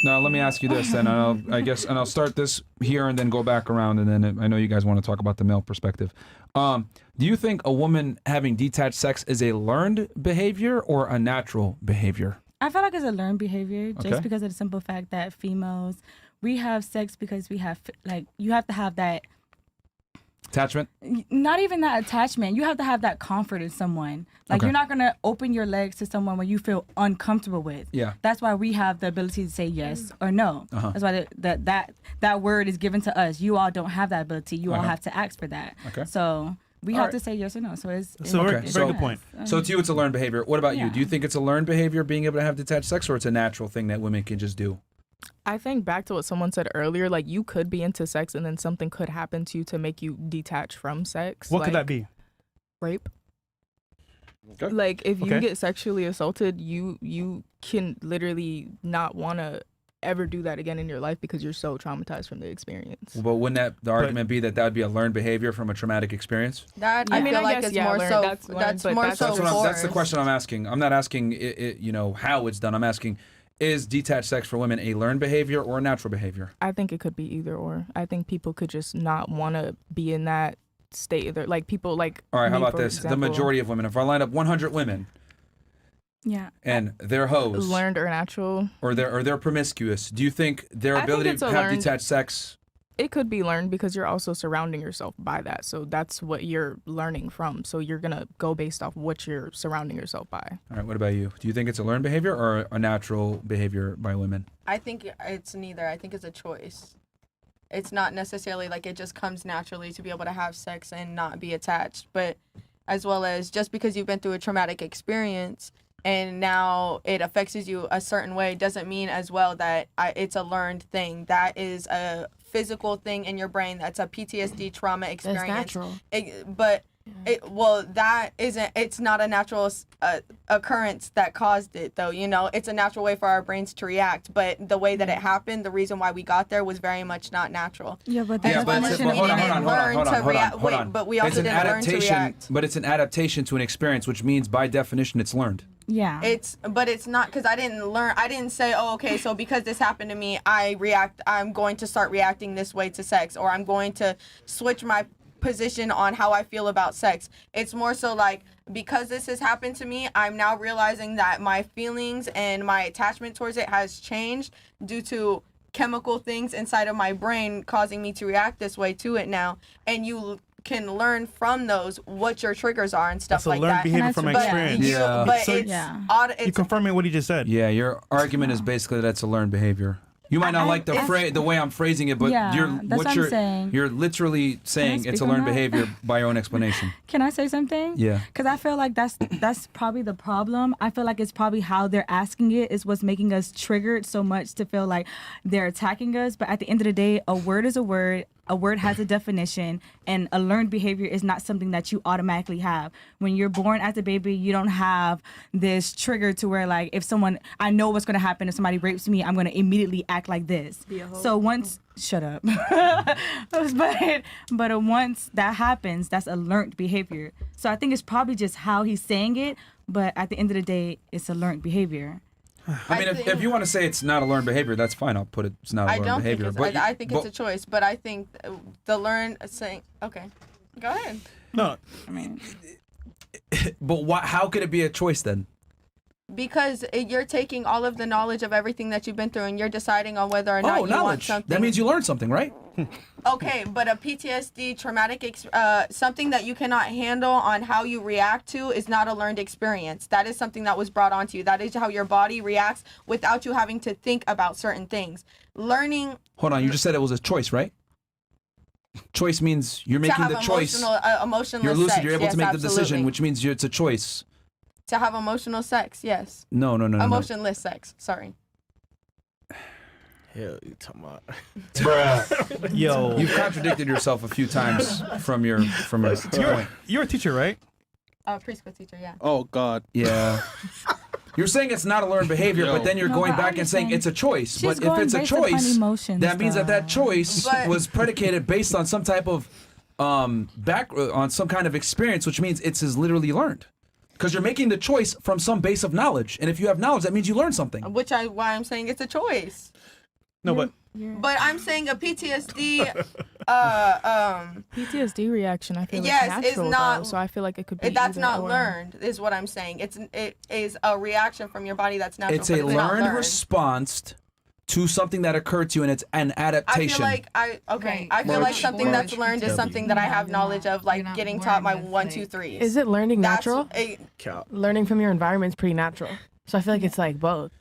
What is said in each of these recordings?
Now let me ask you this then. I'll start this here and then go back around, and then I know you guys want to talk about the male perspective. Do you think a woman having detached sex is a learned behavior or a natural behavior? I feel like it's a learned behavior just Okay. because of the simple fact that females, we have sex because we have, like, you have to have that, Attachment? not even that attachment. You have to have that comfort in someone. Like, Okay. you're not going to open your legs to someone where you feel uncomfortable with. Yeah. That's why we have the ability to say yes or no. Uh-huh. That's why that word is given to us. You all don't have that ability. You all Okay. have to ask for that. Okay. So we All have right. to say yes or no. So it's very it's good yes. point. So to you, it's a learned behavior. What about you? Yeah. Do you think it's a learned behavior being able to have detached sex, or it's a natural thing that women can just do? I think back to what someone said earlier, like you could be into sex and then something could happen to you to make you detach from sex. What like could that be? rape. Okay. Like if you Okay. get sexually assaulted, you can literally not want to ever do that again in your life because you're so traumatized from the experience. But wouldn't the argument be that would be a learned behavior from a traumatic experience? That Yeah. I I feel mean, I like guess, it's yeah, more learned. so. That's learned, That's but more that's- so That's what that's the forced. question I'm asking. I'm not asking how it's done. I'm asking, is detached sex for women a learned behavior or a natural behavior? I think it could be either or. I think people could just not want to be in that state. Either. Like people like. All right, how me, about for this? The example, majority of women, if I line up 100 women Yeah. and they're hoes learned or natural. or they're promiscuous, do you think their I think ability it's to a have learned- detached sex? It could be learned because you're also surrounding yourself by that. So that's what you're learning from. So you're gonna go based off what you're surrounding yourself by. All right, what about you? Do you think it's a learned behavior or a natural behavior by women? I think it's neither. I think it's a choice. It's not necessarily like it just comes naturally to be able to have sex and not be attached, but as well as just because you've been through a traumatic experience and now it affects you a certain way doesn't mean as well that it's a learned thing. That is a physical thing in your brain. That's a PTSD trauma experience. natural. That isn't. It's not a natural occurrence that caused it, though. You know, it's a natural way for our brains to react. But the way that it happened, the reason why we got there was very much not natural. Yeah, but Yeah, that's but not it's- what but hold on, we hold on, didn't hold on, learn hold to on, hold on, react. hold on. But we It's also an didn't learn to adaptation, react. but it's an adaptation to an experience, which means by definition it's learned. Yeah. It's not because I didn't say, oh, okay, so because this happened to me, I'm going to start reacting this way to sex, or I'm going to switch my position on how I feel about sex. It's more so like, because this has happened to me, I'm now realizing that my feelings and my attachment towards it has changed due to chemical things inside of my brain causing me to react this way to it now. And you can learn from those what your triggers are and stuff That's a like learned that. behavior And from that's- experience. Yeah. But So- it's Yeah. You're confirming what he just said. Yeah, your argument is basically that it's a learned behavior. You might not like the way I'm phrasing it, but Yeah, that's what I'm saying. you're literally saying speak it's a on learned that? behavior by your own explanation. Can I say something? Yeah. Because I feel like that's probably the problem. I feel like it's probably how they're asking it is what's making us triggered so much to feel like they're attacking us. But at the end of the day, a word is a word. A word has a definition, and a learned behavior is not something that you automatically have. When you're born as a baby, you don't have this trigger to where, like, if someone, I know what's going to happen if somebody rapes me, I'm going to immediately act like this. So once, shut up. but once that happens, that's a learned behavior. So I think it's probably just how he's saying it, but at the end of the day, it's a learned behavior. I mean, if you want to say it's not a learned behavior, that's fine. I'll put it's not a I learned don't think behavior. it's. But I think it's a choice, but I think the learn saying. Okay, go ahead. No, I mean, but how could it be a choice then? Because you're taking all of the knowledge of everything that you've been through, and you're deciding on whether or not you want knowledge. something. That means you learned something, right? Okay, but a PTSD traumatic something that you cannot handle on how you react to is not a learned experience. That is something that was brought onto you. That is how your body reacts without you having to think about certain things. Learning Hold on, you just said it was a choice, right? Choice means you're to making have the choice. emotionless You're lucid. sex. You're able Yes, to make the decision, absolutely. which means it's a choice. To have emotional sex, yes. No. Emotionless sex, sorry. Hell, you talking about? yo, You've contradicted yourself a few times from your point. you're a teacher, right? Preschool teacher, yeah. Oh God. Yeah. You're saying it's not a learned behavior, but then you're No, going but back I'm and saying saying it's a choice. she's But if going it's a based upon choice, emotions, that means that though. choice But- was predicated based on some type of on some kind of experience, which means it's literally learned. because you're making the choice from some base of knowledge, and if you have knowledge, that means you learned something. Why I'm saying it's a choice. No, but But I'm saying a PTSD PTSD reaction, I feel Yes, like it's natural, not- though, so I feel like it could be that's either not or. learned, is what I'm saying. It is a reaction from your body that's natural. It's but a not learned response to something that occurred to you, and it's an I adaptation. feel like Right. I feel More like something that's towards learned is PTSD. something that I have You're knowledge not- of, like you're not getting born taught my with, 1, like- 2, 3s. Is it learning That's natural? Learning from your environment is pretty natural. So I feel like it's like both.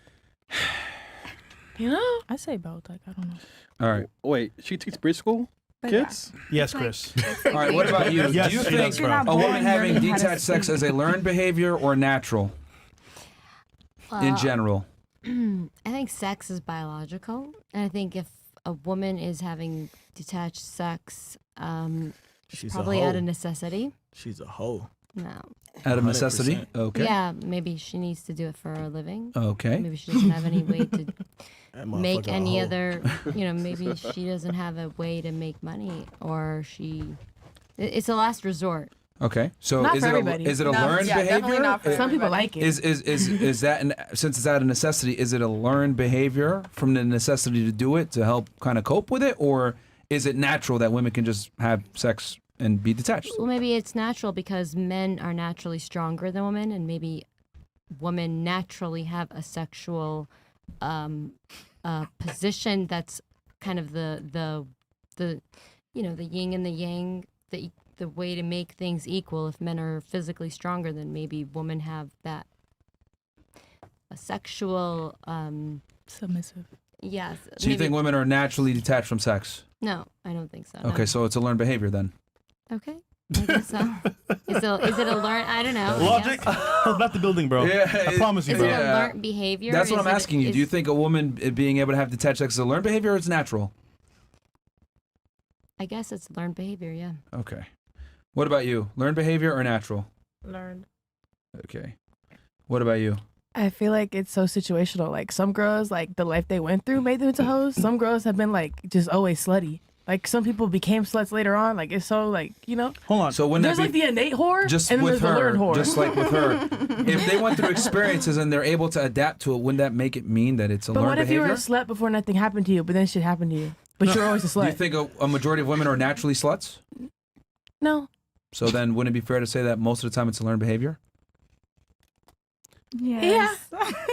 You know? I say both. Like, I don't know. All right. Wait, she teaches preschool But kids? yes, Chris. All right. What about you? Yes, Do you she think does, bro. a woman having learning how to detached sex speak. is a learned behavior or natural in general? I think sex is biological, and I think if a woman is having detached sex, She's probably a hoe. out of necessity. She's a hoe. No. Out of 100%. necessity? Okay. Yeah, maybe she needs to do it for a living. Okay. Maybe she doesn't have any way to That make motherfucker a any hoe. other, maybe she doesn't have a way to make money, or it's a last resort. Okay. So Not is for it everybody. is it a No, learned yeah, definitely behavior? not for Some people everybody. like it. Is that since it's out of necessity? Is it a learned behavior from the necessity to do it to help kind of cope with it, or is it natural that women can just have sex and be detached? Well, maybe it's natural because men are naturally stronger than women, and maybe women naturally have a sexual position that's kind of the yin and the yang, the way to make things equal. If men are physically stronger, then maybe women have that a sexual Submissive. yes. So you think women are naturally detached from sex? No, I don't think so. no. Okay, so it's a learned behavior then. Okay. I guess so. Is it a learn? I don't know. I Logic. guess. I left the building, bro. I promise you, Is bro. it a Yeah. learned behavior? That's what Is I'm it- asking you. Do you think a woman being able to have detached sex is a learned behavior or it's natural? I guess it's learned behavior, yeah. Okay. What about you? Learned behavior or natural? Learned. Okay. What about you? I feel like it's so situational. Like some girls, like the life they went through made them into hoes. Some girls have been like just always slutty. Like some people became sluts later on. Like it's so like, Hold on. So when there's that like the innate whore, just and then with there's the her, learned whore. just like with her, if they went through experiences and they're able to adapt to it, wouldn't that make it mean that it's a But learned what if behavior? you were a slut before nothing happened to you, but then shit happened to you, but you're always a Do you slut? think a majority of women are naturally sluts? No. So then wouldn't it be fair to say that most of the time it's a learned behavior? Yes.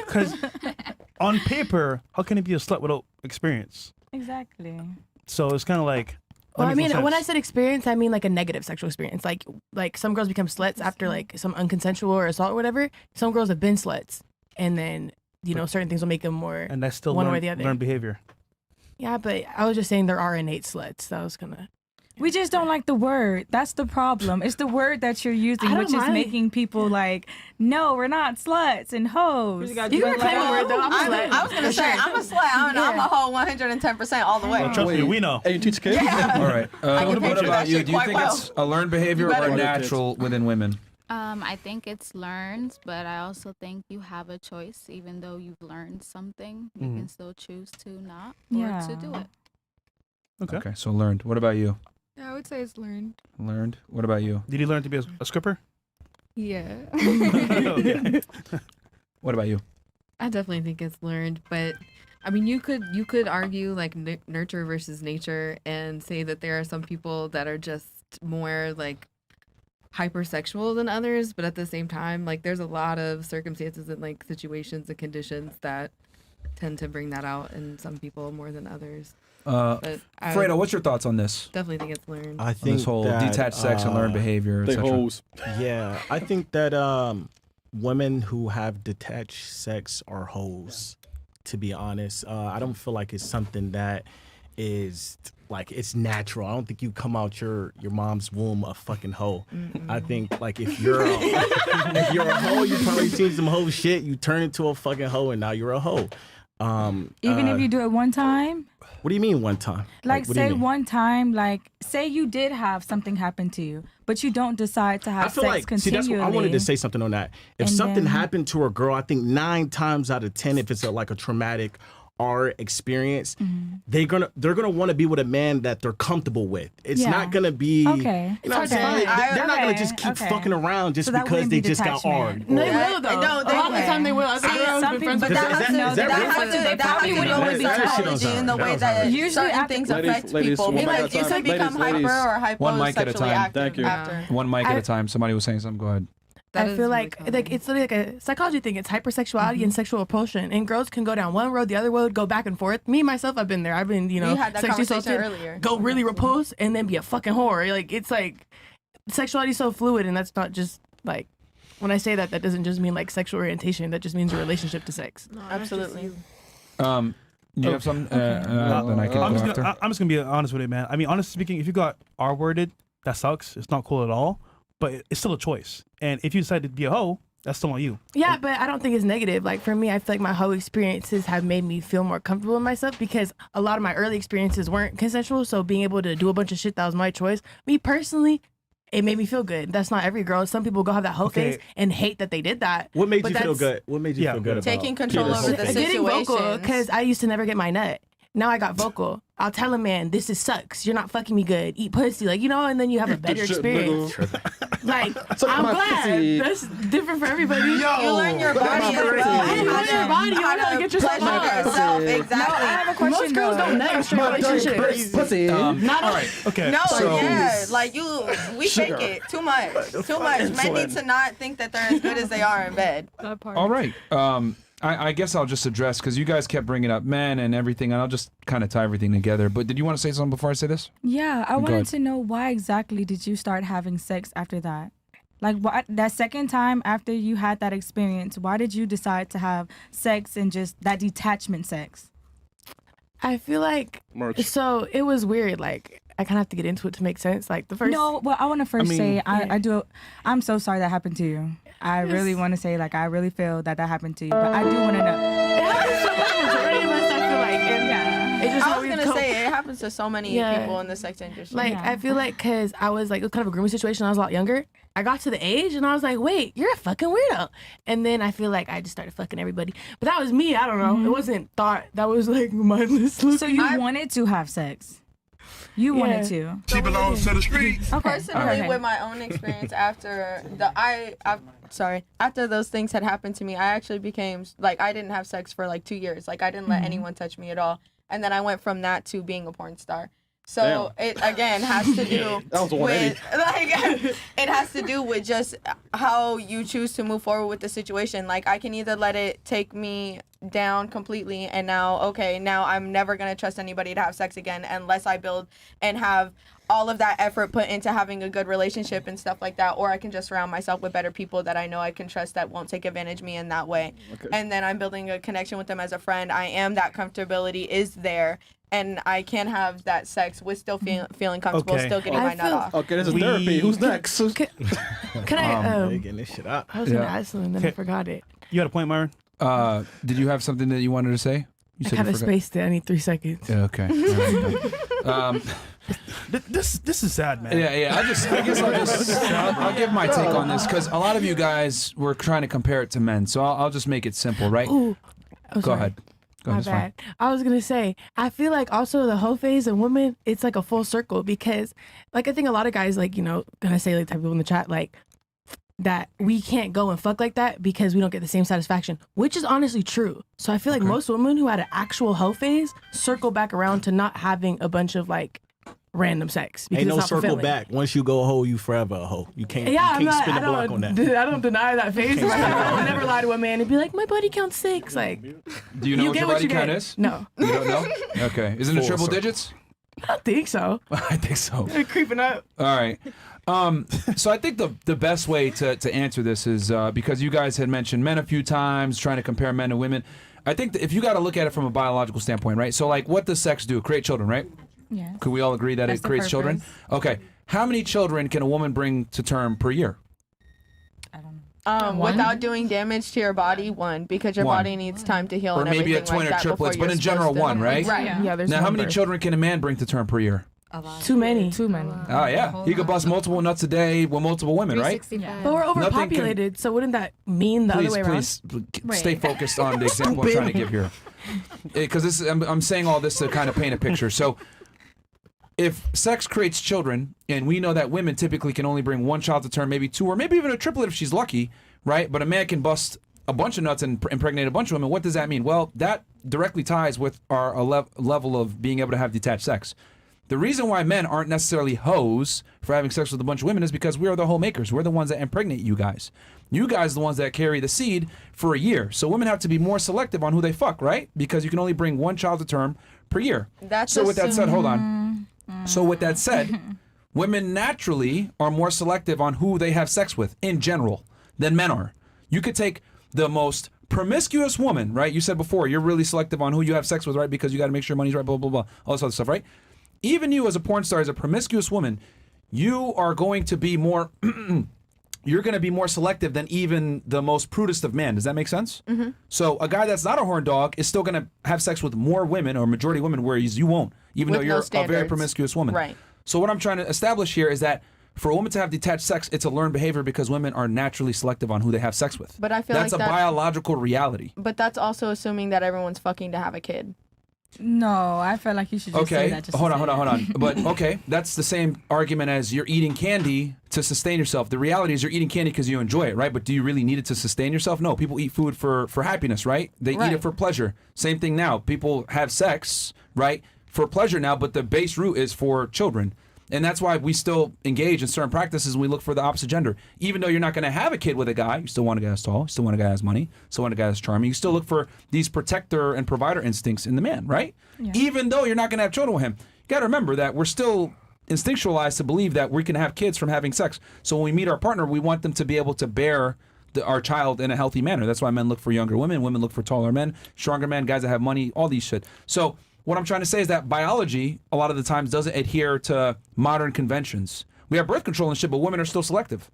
Because on paper, how can it be a slut without experience? Exactly. So it's kind of like. Well, that I makes no mean, when I sense. said experience, I mean like a negative sexual experience. Like some girls become sluts after like some unconsensual or assault or whatever. Some girls have been sluts, and then certain things will make them more. And that's still one way or learned, the other. learned behavior. Yeah, but I was just saying there are innate sluts. That was gonna. We just don't like the word. That's the problem. It's the word that you're using, I don't which is mind. making people like, no, we're not sluts and hoes. You can reclaim the word though. I'm a slut. I was gonna For say sure. I'm a slut. I'm a hoe 110% all the way. Well, trust me, we know. And you teach kids? All right. I can What picture about that you? shit Do you quite think well. it's a learned behavior You better- or natural within women? I think it's learned, but I also think you have a choice. Even though you've learned something, you can still choose to not or to do it. Okay, so learned. What about you? Yeah, I would say it's learned. Learned. What about you? Did you learn to be a stripper? Yeah. Okay. What about you? I definitely think it's learned, but I mean, you could argue like nurture versus nature and say that there are some people that are just more like hypersexual than others, but at the same time, like there's a lot of circumstances and like situations and conditions that tend to bring that out in some people more than others. But I Fredo, what's your thoughts on this? definitely think it's learned. I On think this whole that, detached sex and learned behavior, They etc. hoes. Yeah, I think that women who have detached sex are hoes. To be honest, I don't feel like it's something that is like it's natural. I don't think you come out your mom's womb a fucking hoe. I think like if you're a hoe, you probably seen some hoe shit. You turn into a fucking hoe, and now you're a hoe. Even if you do it one time, What do you mean one time? like what do you say mean? one time, like say you did have something happen to you, but you don't decide to have I feel sex like continually. see that's what I wanted to say something on that. If And something then- happened to a girl, I think 9 times out of 10, if it's like a traumatic our experience, they're gonna want to be with a man that they're comfortable with. It's Yeah. not gonna be Okay. You know what I'm saying? They're not gonna just keep fucking around just So that because wouldn't they be just got detachment. hard. No, they or- will though. No, they a lot of the will. time they will. As a See, girl, some been people- friends But with that Is has that- to is that that real? has to They that has probably to do wouldn't with know. That shit don't psychology sound- and the that way don't sound that right. Usually certain after- things Ladies, affect ladies, people. one mic Like at a you time. could become Ladies, hyper or One mic at a hyposexually time. active Thank you. after. One mic at I- a time. Somebody was saying something. Go ahead. That I is feel really like common. it's literally like a psychology thing. It's hypersexuality and sexual repulsion, and girls can go down one road, the other road, go back and forth. Me myself, I've been there. I've been, you know, We had that sexually conversation assaulted, earlier. go really repulsed, and then be a fucking whore. Like it's like sexuality is so fluid, and that's not just like when I say that, that doesn't just mean like sexual orientation. That just means your relationship to sex. Absolutely. You have something? Then I can I'm go just, after. I'm just gonna be honest with it, man. I mean, honestly speaking, if you got R-worded, that sucks. It's not cool at all. But it's still a choice. And if you decide to be a hoe, that's still on you. Yeah, but I don't think it's negative. Like for me, I feel like my whole experiences have made me feel more comfortable in myself because a lot of my early experiences weren't consensual. So being able to do a bunch of shit that was my choice, me personally, it made me feel good. That's not every girl. Some people go have that whole Okay. phase and hate that they did that. What made But you feel that's- good? What made you feel good about Taking control Peter's over the whole situation. thing? Getting vocal situations. because I used to never get my nut. Now I got vocal. I'll tell a man, this is sucks. You're not fucking me good. Eat pussy. Like, you know, and then you have a better experience. Like, I'm my glad. pussy. That's different for everybody. You learn your body as well. You learn your body. You learn how to get yourself pleasure off. yourself. I Exactly. have a question. Most girls though. don't nut in straight relationships. Pussy. Not all right. Okay. No, So- yeah, like we fake it too much, too much. Men need to not think that they're as good as they are in bed. All right. I guess I'll just address because you guys kept bringing up men and everything, and I'll just kind of tie everything together. But did you want to say something before I say this? Yeah, I Go wanted ahead. to know why exactly did you start having sex after that? Like, what that second time after you had that experience, why did you decide to have sex and just that detachment sex? I feel like Merch. so it was weird. Like I kind of have to get into it to make sense. Like the first. No, well, I want to first say I'm so sorry that happened to you. I really want to say like I really feel that happened to you, but I do want to know. It happens so much. Majority of us, I feel like, and it just I how was we gonna cope. say it happens to so many Yeah. people in the sex industry. Like Yeah. I feel like because I was like it was kind of a grooming situation. I was a lot younger. I got to the age and I was like, wait, you're a fucking weirdo. And then I feel like I just started fucking everybody. But that was me. I don't know. It wasn't thought. That was like mindless. So you wanted to have sex. You wanted to. She belongs to the streets. Okay. Personally, Okay. with my own experience after after those things had happened to me, I actually became like I didn't have sex for like 2 years. Like I didn't let anyone touch me at all, and then I went from that to being a porn star. So it again has to do That was a with 180. like it has to do with just how you choose to move forward with the situation. Like I can either let it take me down completely and now I'm never gonna trust anybody to have sex again unless I build and have all of that effort put into having a good relationship and stuff like that, or I can just surround myself with better people that I know I can trust that won't take advantage of me in that way. And then I'm building a connection with them as a friend. I am that comfortability is there, and I can have that sex with still feeling comfortable, Okay. still getting my nut off. Okay, this is We- therapy. Who's next? Can I? They getting this shit up. I was gonna Yeah. ask something, then I forgot it. You had a point, Myron? Did you have something that you wanted to say? You I said kind you of forgot. spaced it. I need 3 seconds. Yeah, okay. All right, This is sad, man. yeah. I'll give my take on this because a lot of you guys were trying to compare it to men, so I'll just make it simple, right? Ooh. Oh, Go sorry. ahead. Go My ahead. It's fine. bad. I was gonna say, I feel like also the whole phase of women, it's like a full circle because, like, I think a lot of guys, like, you know, gonna say like type of people in the chat, like, that we can't go and fuck like that because we don't get the same satisfaction, which is honestly true. So I feel like most women who had an actual hoe phase circle back around to not having a bunch of like random sex because Ain't no it's not circle fulfilling. back. Once you go a hoe, you forever a hoe. You can't. Yeah, you I'm can't not, spin I the block on that. I don't deny that phase. I would never lie to a man and be like, my body counts 6. Like, Do you know what get your what body you count get. is? No, You don't know? Okay. Isn't it Full triple circle. digits? I don't think so. I think so. They're creeping up. All right. So I think the best way to answer this is because you guys had mentioned men a few times, trying to compare men to women. I think that if you got to look at it from a biological standpoint, right? So like, what does sex do? Create children, right? Yeah. Could we all agree that That's it the creates children? purpose. Okay. How many children can a woman bring to term per year? Without doing damage to your body, because your One. body needs time to heal Or and maybe a everything twin like or that triplets, before but you're in general, supposed to- one, right? Right. Yeah, there's Now, how one many birth. children can a man bring to term per year? Too many. Too many. Oh, yeah. He could bust multiple nuts a day with multiple women, right? 365. But we're Nothing can- overpopulated, so wouldn't that mean the Please, other way around? stay focused on the example I'm trying to give here. because I'm saying all this to kind of paint a picture. So if sex creates children, and we know that women typically can only bring one child to term, maybe two, or maybe even a triplet if she's lucky, right? But a man can bust a bunch of nuts and impregnate a bunch of women. What does that mean? Well, that directly ties with our level of being able to have detached sex. The reason why men aren't necessarily hoes for having sex with a bunch of women is because we are the homemakers. We're the ones that impregnate you guys. You guys are the ones that carry the seed for a year. So women have to be more selective on who they fuck, right? Because you can only bring one child to term per year. So with that said, hold on. So with that said, women naturally are more selective on who they have sex with in general than men are. You could take the most promiscuous woman, right? You said before, you're really selective on who you have sex with, right? Because you got to make sure money's right, blah, blah, blah, all this other stuff, right? Even you as a porn star, as a promiscuous woman, you are going to be more, you're going to be more selective than even the most prudest of men. Does that make sense? Mm-hmm. So a guy that's not a horn dog is still going to have sex with more women, or majority of women, whereas you won't, even With though no you're a very standards. promiscuous woman. Right. So what I'm trying to establish here is that for a woman to have detached sex, it's a learned behavior because women are naturally selective on who they have sex with. But I feel that's like a biological reality. But that's also assuming that everyone's fucking to have a kid. No, I feel like you should just say Okay, that. Just hold to on, say hold on, that. hold on. But okay, that's the same argument as you're eating candy to sustain yourself. The reality is you're eating candy because you enjoy it, right? But do you really need it to sustain yourself? No, people eat food for happiness, right? They eat Right. it for pleasure. Same thing now. People have sex, right, for pleasure now, but the base root is for children. And that's why we still engage in certain practices and we look for the opposite gender. Even though you're not going to have a kid with a guy, you still want a guy that's tall, you still want a guy that's money, you still want a guy that's charming. You still look for these protector and provider instincts in the man, right? Yeah. Even though you're not going to have children with him. You got to remember that we're still instinctualized to believe that we can have kids from having sex. So when we meet our partner, we want them to be able to bear our child in a healthy manner. That's why men look for younger women look for taller men, stronger men, guys that have money, all these shit. So what I'm trying to say is that biology, a lot of the times, doesn't adhere to modern conventions. We have birth control and shit, but women are still selective.